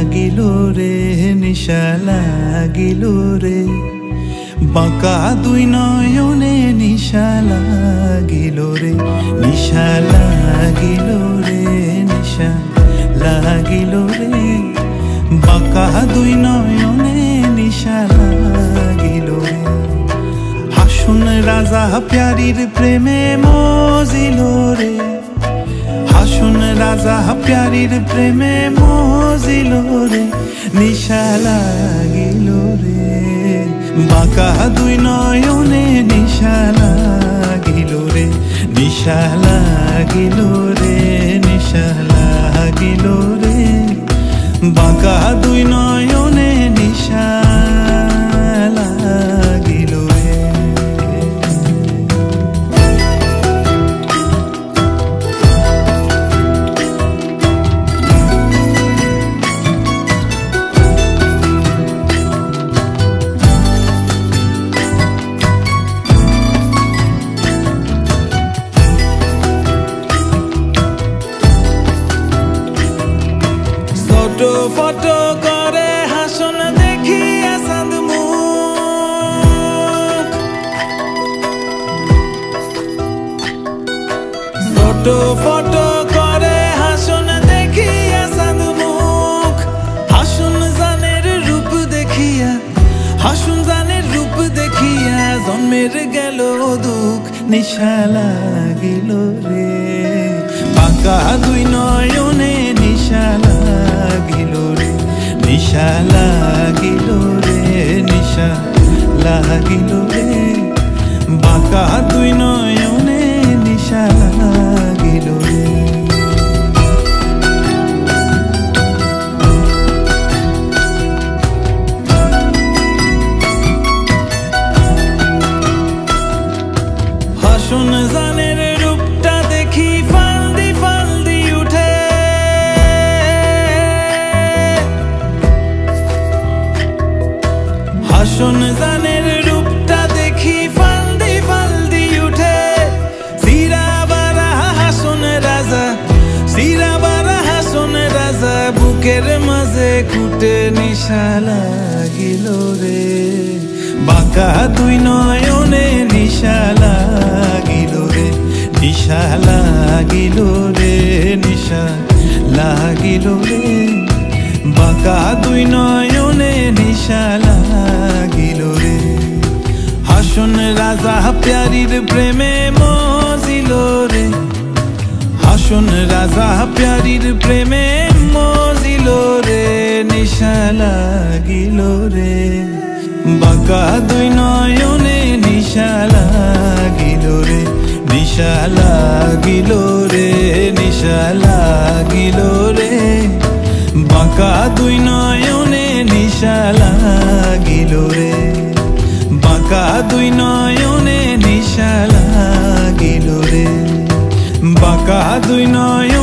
লাগিল রে নিশা লাগিল রে বাঁকা দুই নয়নে নিশা লাগিল রে নিশা লাগিল রে নিশা লাগিল রে বাঁকা দুই নয়নে নিশা লাগিল রে হাসুন রাজা প্যারির প্রেমে মজিল রে হাসুন রাজা প্যারির প্রেমে মজিল রে নিশা লাগিল রে বাঁকা দুই নয়নে নিশা লাগিল রে নিশা লাগিল রে নিশা লাগিল রে বাঁকা দুই নয়নে নিশা লাগিল রে ফটো ফটো করে হাসন দেখিয়া চাঁদ মুখ ফটো ফটো করে হাসন দেখিয়া চাঁদ মুখ হাসুন জানের রূপ দেখিয়া হাসুন জানের রূপ দেখিয়া জন্মের গেল দুঃখ নিশা লাগিল রে বাঁকা দুই নয়নে নিশা লাগিল রে নিশা লাগিল রে নিশা লাগিল রে বাঁকা দুই নয়নে নিশা লাগিল রে হাসুন জানের রূপটা দেখি ফালদি ফালদি উঠে হাসুন জানের রূপটা দেখি ফালদি ফালদি উঠে সিরাবারা হাসুন রাজা সিরাবারা হাসুন রাজা বুকের মাঝে কুটে নিশা লাগিল রে বাঁকা দুই নয়নে নিশা লাগিল রে নিশা লাগিল রে নিশা লাগিল রে বাঁকা দুই নয়নে নিশা লাগিল রে হাসুন রাজা প্যারির প্রেমে মজিল রে হাসুন রাজা প্যারির প্রেমে মজিল রে নিশা লাগিল রে বাঁকা দুই নয়নে নিশা লাগিল রে নিশা লাগিল রে নিশা লাগিল রে বাঁকা দুই নয়নে নিশা লাগিল রে বাঁকা দুই নয়নে নিশা লাগিল রে বাঁকা দুই নয়নে